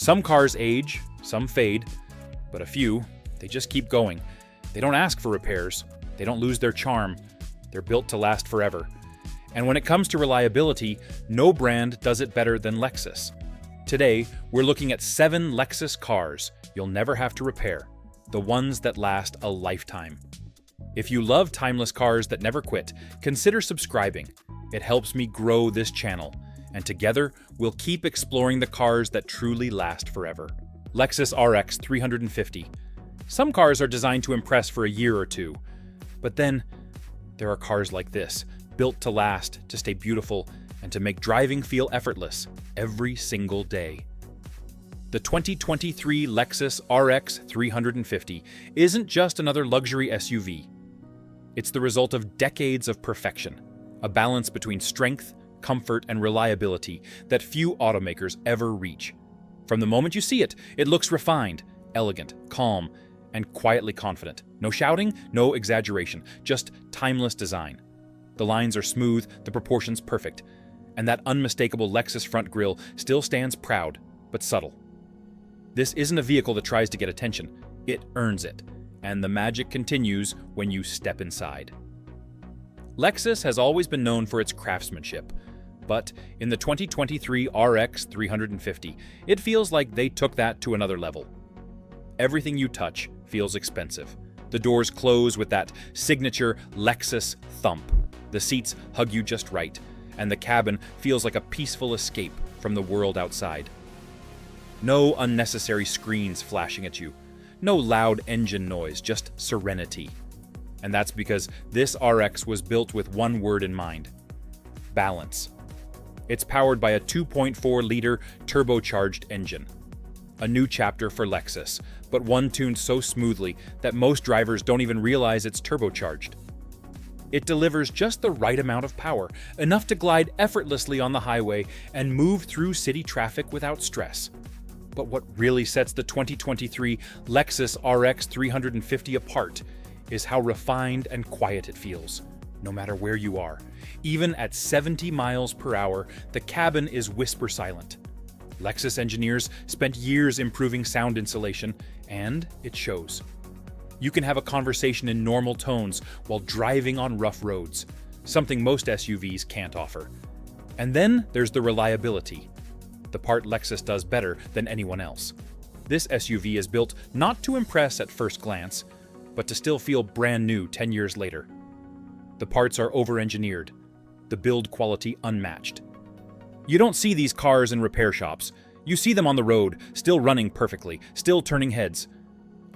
Some cars age, some fade, but a few, they just keep going. They don't ask for repairs. They don't lose their charm. They're built to last forever. And when it comes to reliability, no brand does it better than Lexus. Today, we're looking at 7 Lexus cars you'll never have to repair, the ones that last a lifetime. If you love timeless cars that never quit, consider subscribing. It helps me grow this channel, and together, we'll keep exploring the cars that truly last forever. Lexus RX 350. Some cars are designed to impress for a year or two, but then there are cars like this, built to last, to stay beautiful, and to make driving feel effortless every single day. The 2023 Lexus RX 350 isn't just another luxury SUV. It's the result of decades of perfection, a balance between strength, comfort, and reliability that few automakers ever reach. From the moment you see it, it looks refined, elegant, calm, and quietly confident. No shouting, no exaggeration, just timeless design. The lines are smooth, the proportions perfect, and that unmistakable Lexus front grille still stands proud, but subtle. This isn't a vehicle that tries to get attention, it earns it, and the magic continues when you step inside. Lexus has always been known for its craftsmanship, but in the 2023 RX 350, it feels like they took that to another level. Everything you touch feels expensive. The doors close with that signature Lexus thump. The seats hug you just right, and the cabin feels like a peaceful escape from the world outside. No unnecessary screens flashing at you. No loud engine noise, just serenity. And that's because this RX was built with one word in mind: balance. It's powered by a 2.4-liter turbocharged engine. A new chapter for Lexus, but one tuned so smoothly that most drivers don't even realize it's turbocharged. It delivers just the right amount of power, enough to glide effortlessly on the highway and move through city traffic without stress. But what really sets the 2023 Lexus RX 350 apart is how refined and quiet it feels, no matter where you are. Even at 70 miles per hour, the cabin is whisper silent. Lexus engineers spent years improving sound insulation, and it shows. You can have a conversation in normal tones while driving on rough roads, something most SUVs can't offer. And then there's the reliability, the part Lexus does better than anyone else. This SUV is built not to impress at first glance, but to still feel brand new 10 years later. The parts are over-engineered, the build quality unmatched. You don't see these cars in repair shops. You see them on the road, still running perfectly, still turning heads.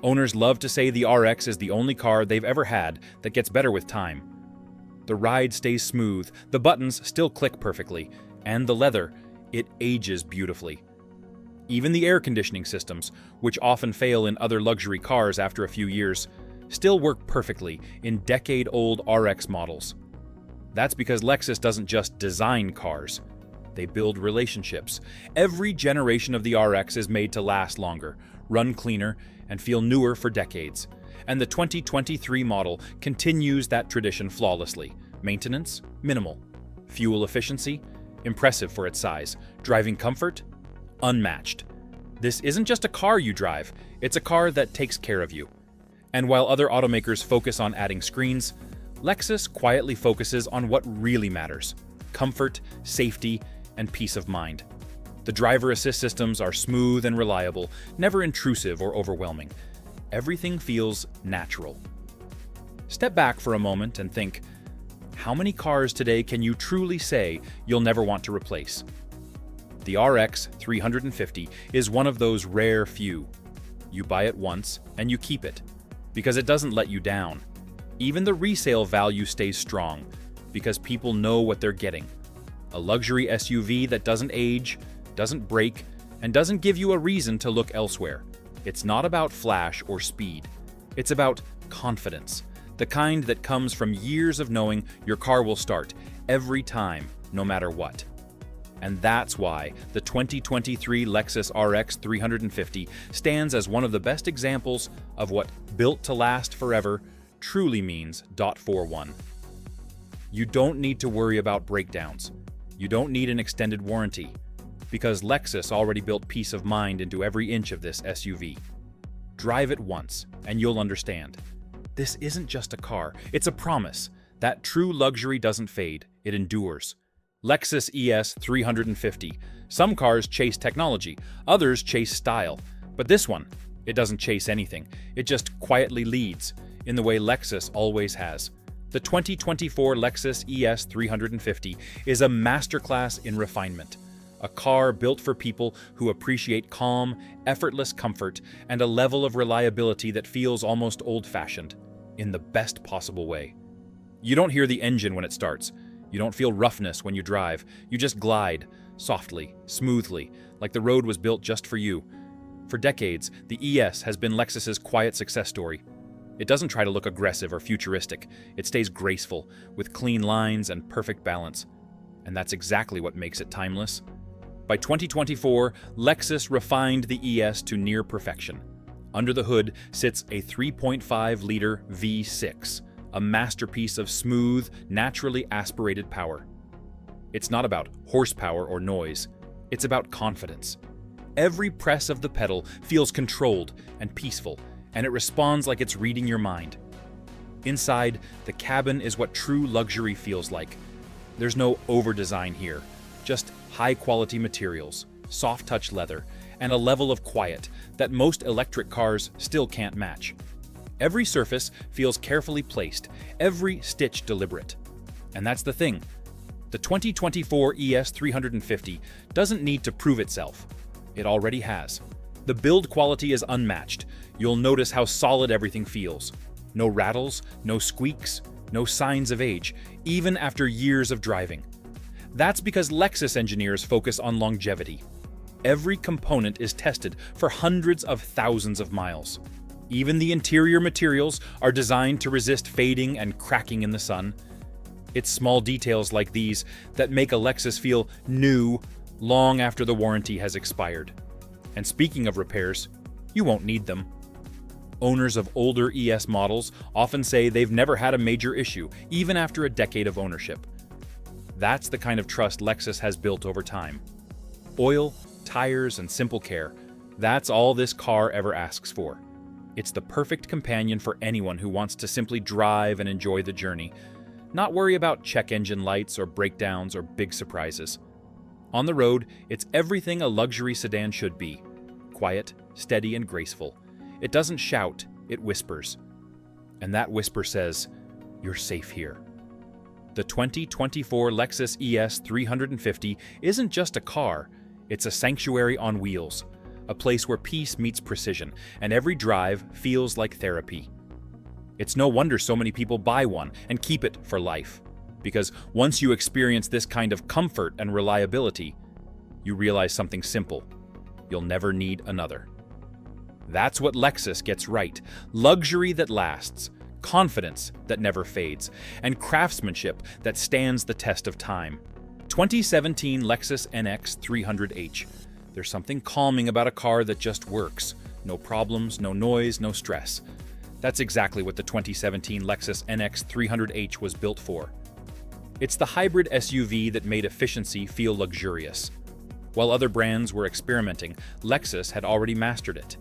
Owners love to say the RX is the only car they've ever had that gets better with time. The ride stays smooth, the buttons still click perfectly, and the leather, it ages beautifully. Even the air conditioning systems, which often fail in other luxury cars after a few years, still work perfectly in decade-old RX models. That's because Lexus doesn't just design cars. They build relationships. Every generation of the RX is made to last longer, run cleaner, and feel newer for decades. And the 2023 model continues that tradition flawlessly. Maintenance, minimal. Fuel efficiency, impressive for its size. Driving comfort, unmatched. This isn't just a car you drive, it's a car that takes care of you. And while other automakers focus on adding screens, Lexus quietly focuses on what really matters: comfort, safety, and peace of mind. The driver assist systems are smooth and reliable, never intrusive or overwhelming. Everything feels natural. Step back for a moment and think, how many cars today can you truly say you'll never want to replace? The RX 350 is one of those rare few. You buy it once and you keep it, because it doesn't let you down. Even the resale value stays strong, because people know what they're getting. A luxury SUV that doesn't age, doesn't break, and doesn't give you a reason to look elsewhere. It's not about flash or speed. It's about confidence, the kind that comes from years of knowing your car will start every time, no matter what. And that's why the 2023 Lexus RX 350 stands as one of the best examples of what built to last forever truly means. 41. You don't need to worry about breakdowns. You don't need an extended warranty. because Lexus already built peace of mind into every inch of this SUV. Drive it once, and you'll understand. This isn't just a car, it's a promise. That true luxury doesn't fade, it endures. Lexus ES 350. Some cars chase technology, others chase style. But this one, it doesn't chase anything. It just quietly leads, in the way Lexus always has. The 2024 Lexus ES 350 is a masterclass in refinement. A car built for people who appreciate calm, effortless comfort and a level of reliability that feels almost old-fashioned, in the best possible way. You don't hear the engine when it starts. You don't feel roughness when you drive. You just glide, softly, smoothly, like the road was built just for you. For decades, the ES has been Lexus's quiet success story. It doesn't try to look aggressive or futuristic. It stays graceful, with clean lines and perfect balance. And that's exactly what makes it timeless. By 2024, Lexus refined the ES to near perfection. Under the hood sits a 3.5-liter V6, a masterpiece of smooth, naturally aspirated power. It's not about horsepower or noise. It's about confidence. Every press of the pedal feels controlled and peaceful, and it responds like it's reading your mind. Inside, the cabin is what true luxury feels like. There's no over-design here, just high-quality materials, soft-touch leather, and a level of quiet that most electric cars still can't match. Every surface feels carefully placed, every stitch deliberate. And that's the thing. The 2024 ES 350 doesn't need to prove itself. It already has. The build quality is unmatched. You'll notice how solid everything feels. No rattles, no squeaks, no signs of age, even after years of driving. That's because Lexus engineers focus on longevity. Every component is tested for hundreds of thousands of miles. Even the interior materials are designed to resist fading and cracking in the sun. It's small details like these that make a Lexus feel new long after the warranty has expired. And speaking of repairs, you won't need them. Owners of older ES models often say they've never had a major issue, even after a decade of ownership. That's the kind of trust Lexus has built over time. Oil, tires, and simple care, that's all this car ever asks for. It's the perfect companion for anyone who wants to simply drive and enjoy the journey, not worry about check engine lights or breakdowns or big surprises. On the road, it's everything a luxury sedan should be. Quiet, steady, and graceful. It doesn't shout, it whispers. And that whisper says, "You're safe here." The 2024 Lexus ES 350 isn't just a car, it's a sanctuary on wheels, a place where peace meets precision, and every drive feels like therapy. It's no wonder so many people buy one and keep it for life, because once you experience this kind of comfort and reliability, you realize something simple: you'll never need another. That's what Lexus gets right: luxury that lasts, confidence that never fades, and craftsmanship that stands the test of time. 2017 Lexus NX 300h. There's something calming about a car that just works. No problems, no noise, no stress. That's exactly what the 2017 Lexus NX 300h was built for. It's the hybrid SUV that made efficiency feel luxurious. While other brands were experimenting, Lexus had already mastered it.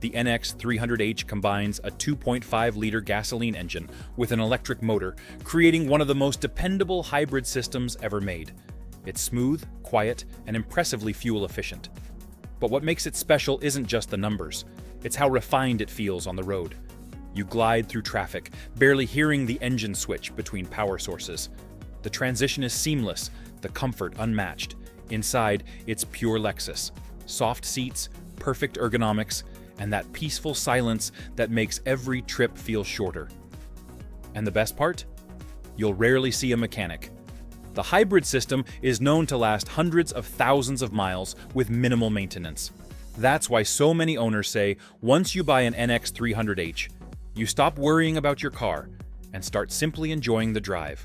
The NX 300h combines a 2.5-liter gasoline engine with an electric motor, creating one of the most dependable hybrid systems ever made. It's smooth, quiet, and impressively fuel efficient. But what makes it special isn't just the numbers, it's how refined it feels on the road. You glide through traffic, barely hearing the engine switch between power sources. The transition is seamless, the comfort unmatched. Inside, it's pure Lexus. Soft seats, perfect ergonomics, and that peaceful silence that makes every trip feel shorter. And the best part? You'll rarely see a mechanic. The hybrid system is known to last hundreds of thousands of miles with minimal maintenance. That's why so many owners say once you buy an NX 300h, you stop worrying about your car and start simply enjoying the drive.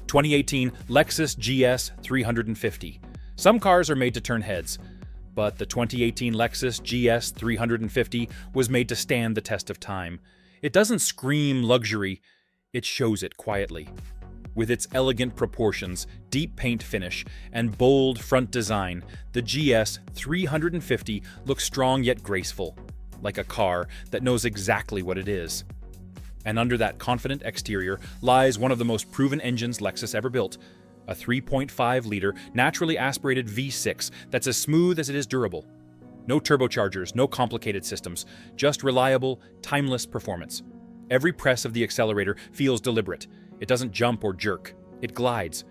2018 Lexus GS 350. Some cars are made to turn heads, but the 2018 Lexus GS 350 was made to stand the test of time. It doesn't scream luxury, it shows it quietly. With its elegant proportions, deep paint finish, and bold front design, the GS 350 looks strong yet graceful, like a car that knows exactly what it is. And under that confident exterior lies one of the most proven engines Lexus ever built, a 3.5-liter naturally aspirated V6 that's as smooth as it is durable. No turbochargers, no complicated systems, just reliable, timeless performance. Every press of the accelerator feels deliberate. It doesn't jump or jerk. It glides.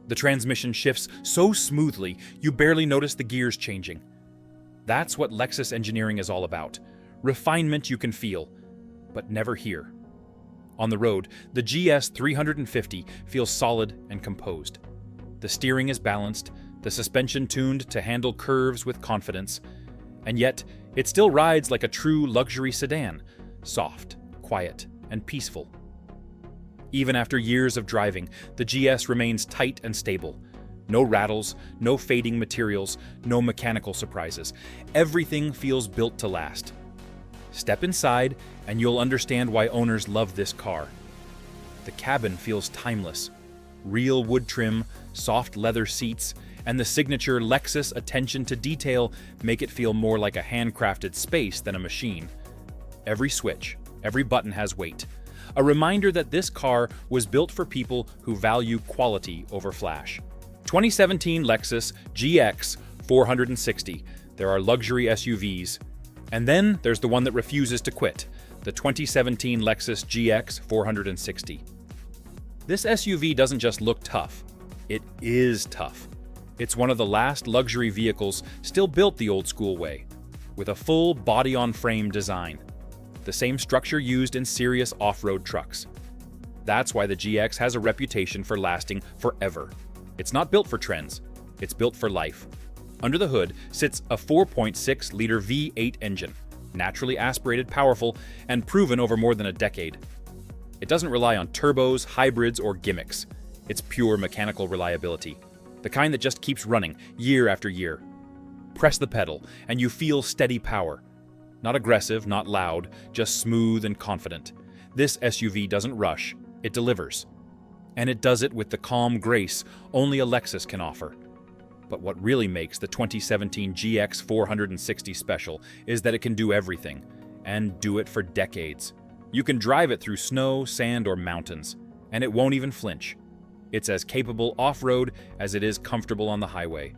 The transmission shifts so smoothly, you barely notice the gears changing. That's what Lexus engineering is all about. Refinement you can feel, but never hear. On the road, the GS 350 feels solid and composed. The steering is balanced, the suspension tuned to handle curves with confidence, and yet it still rides like a true luxury sedan, soft, quiet, and peaceful. Even after years of driving, the GS remains tight and stable. No rattles, no fading materials, no mechanical surprises. Everything feels built to last. Step inside and you'll understand why owners love this car. The cabin feels timeless. Real wood trim, soft leather seats, and the signature Lexus attention to detail make it feel more like a handcrafted space than a machine. Every switch, every button has weight. A reminder that this car was built for people who value quality over flash. 2017 Lexus GX 460. There are luxury SUVs. And then there's the one that refuses to quit, the 2017 Lexus GX 460. This SUV doesn't just look tough, it is tough. It's one of the last luxury vehicles still built the old-school way, with a full body-on-frame design. The same structure used in serious off-road trucks. That's why the GX has a reputation for lasting forever. It's not built for trends, it's built for life. Under the hood sits a 4.6-liter V8 engine, naturally aspirated, powerful, and proven over more than a decade. It doesn't rely on turbos, hybrids, or gimmicks. It's pure mechanical reliability, the kind that just keeps running year after year. Press the pedal, and you feel steady power. Not aggressive, not loud, just smooth and confident. This SUV doesn't rush, it delivers. And it does it with the calm grace only a Lexus can offer. But what really makes the 2017 GX 460 special is that it can do everything, and do it for decades. You can drive it through snow, sand, or mountains, and it won't even flinch. It's as capable off-road as it is comfortable on the highway.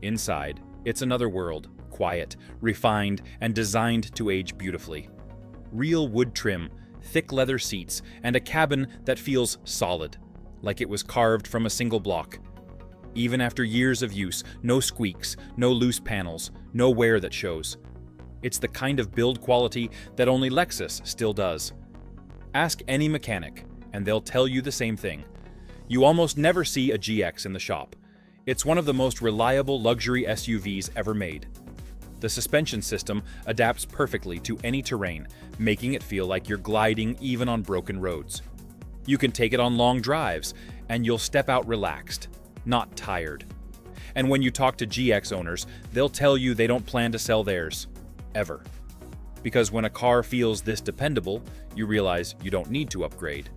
Inside, it's another world, quiet, refined, and designed to age beautifully. Real wood trim, thick leather seats, and a cabin that feels solid, like it was carved from a single block. Even after years of use, no squeaks, no loose panels, no wear that shows. It's the kind of build quality that only Lexus still does. Ask any mechanic, and they'll tell you the same thing. You almost never see a GX in the shop. It's one of the most reliable luxury SUVs ever made. The suspension system adapts perfectly to any terrain, making it feel like you're gliding even on broken roads. You can take it on long drives, and you'll step out relaxed, not tired. And when you talk to GX owners, they'll tell you they don't plan to sell theirs, ever. Because when a car feels this dependable, you realize you don't need to upgrade.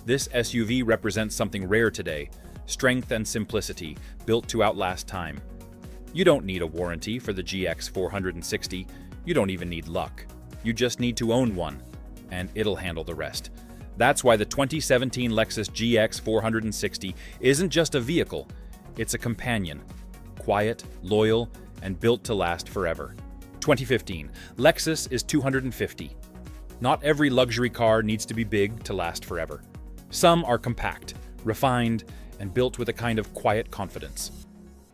This SUV represents something rare today, strength and simplicity, built to outlast time. You don't need a warranty for the GX 460, you don't even need luck. You just need to own one, and it'll handle the rest. That's why the 2017 Lexus GX 460 isn't just a vehicle, it's a companion. Quiet, loyal, and built to last forever. 2015, Lexus is 250. Not every luxury car needs to be big to last forever. Some are compact, refined, and built with a kind of quiet confidence.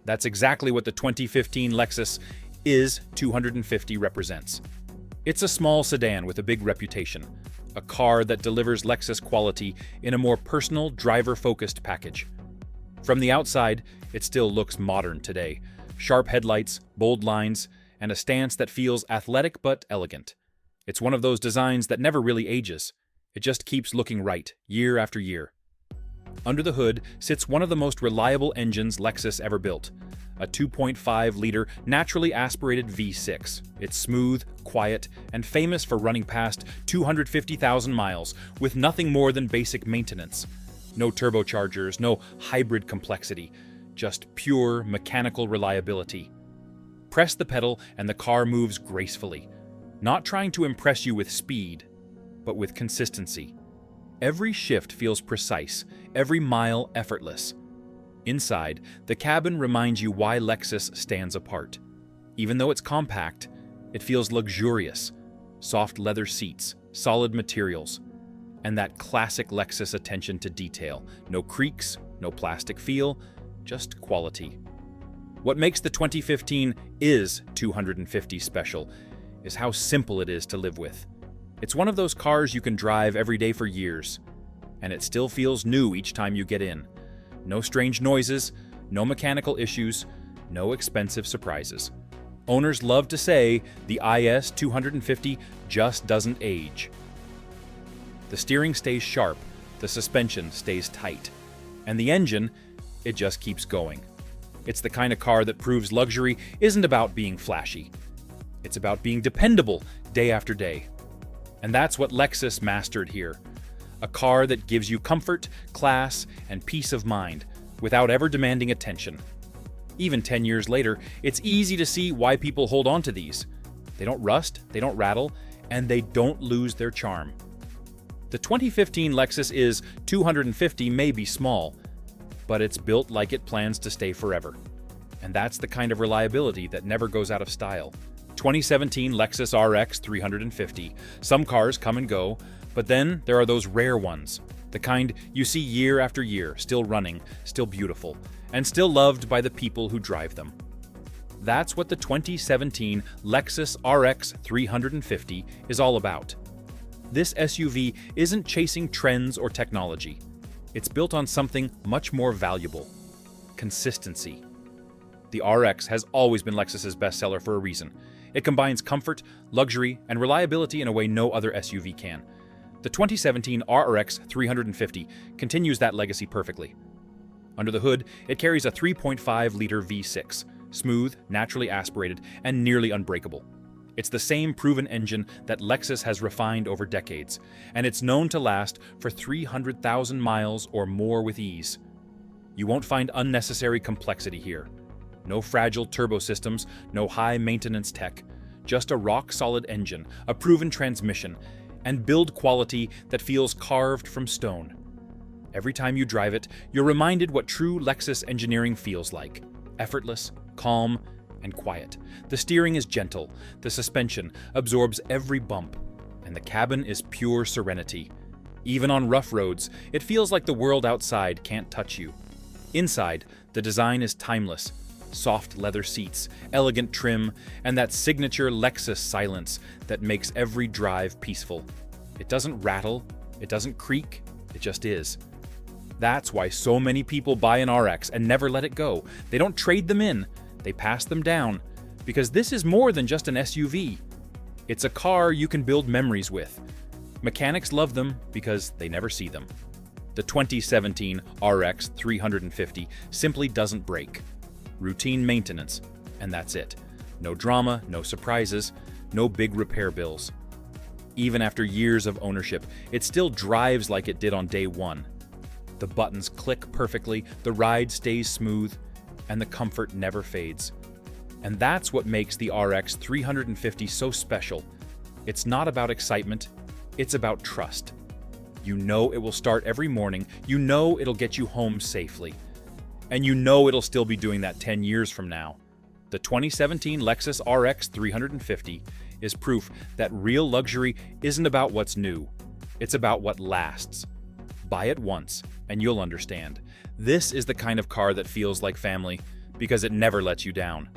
That's exactly what the 2015 Lexus IS 250 represents. It's a small sedan with a big reputation, a car that delivers Lexus quality in a more personal, driver-focused package. From the outside, it still looks modern today. Sharp headlights, bold lines, and a stance that feels athletic but elegant. It's one of those designs that never really ages. It just keeps looking right, year after year. Under the hood sits one of the most reliable engines Lexus ever built, a 2.5-liter naturally aspirated V6. It's smooth, quiet, and famous for running past 250,000 miles with nothing more than basic maintenance. No turbochargers, no hybrid complexity, just pure mechanical reliability. Press the pedal and the car moves gracefully, not trying to impress you with speed, but with consistency. Every shift feels precise, every mile effortless. Inside, the cabin reminds you why Lexus stands apart. Even though it's compact, it feels luxurious. Soft leather seats, solid materials, and that classic Lexus attention to detail. No creaks, no plastic feel, just quality. What makes the 2015 IS 250 special is how simple it is to live with. It's one of those cars you can drive every day for years, and it still feels new each time you get in. No strange noises, no mechanical issues, no expensive surprises. Owners love to say the IS 250 just doesn't age. The steering stays sharp, the suspension stays tight, and the engine, it just keeps going. It's the kind of car that proves luxury isn't about being flashy. It's about being dependable day after day. And that's what Lexus mastered here. A car that gives you comfort, class, and peace of mind without ever demanding attention. Even 10 years later, it's easy to see why people hold on to these. They don't rust, they don't rattle, and they don't lose their charm. The 2015 Lexus IS 250 may be small, but it's built like it plans to stay forever. And that's the kind of reliability that never goes out of style. 2017 Lexus RX 350. Some cars come and go, but then there are those rare ones, the kind you see year after year, still running, still beautiful, and still loved by the people who drive them. That's what the 2017 Lexus RX 350 is all about. This SUV isn't chasing trends or technology. It's built on something much more valuable: consistency. The RX has always been Lexus's bestseller for a reason. It combines comfort, luxury, and reliability in a way no other SUV can. The 2017 RX 350 continues that legacy perfectly. Under the hood, it carries a 3.5-liter V6, smooth, naturally aspirated, and nearly unbreakable. It's the same proven engine that Lexus has refined over decades, and it's known to last for 300,000 miles or more with ease. You won't find unnecessary complexity here. No fragile turbo systems, no high-maintenance tech, just a rock-solid engine, a proven transmission, and build quality that feels carved from stone. Every time you drive it, you're reminded what true Lexus engineering feels like: effortless, calm, and quiet. The steering is gentle, the suspension absorbs every bump, and the cabin is pure serenity. Even on rough roads, it feels like the world outside can't touch you. Inside, the design is timeless. Soft leather seats, elegant trim, and that signature Lexus silence that makes every drive peaceful. It doesn't rattle, it doesn't creak, it just is. That's why so many people buy an RX and never let it go. They don't trade them in, they pass them down, because this is more than just an SUV. It's a car you can build memories with. Mechanics love them because they never see them. The 2017 RX 350 simply doesn't break. Routine maintenance, and that's it. No drama, no surprises, no big repair bills. Even after years of ownership, it still drives like it did on day one. The buttons click perfectly, the ride stays smooth, and the comfort never fades. And that's what makes the RX 350 so special. It's not about excitement, it's about trust. You know it will start every morning, you know it'll get you home safely. And you know it'll still be doing that 10 years from now. The 2017 Lexus RX 350 is proof that real luxury isn't about what's new, it's about what lasts. Buy it once, and you'll understand. This is the kind of car that feels like family, because it never lets you down.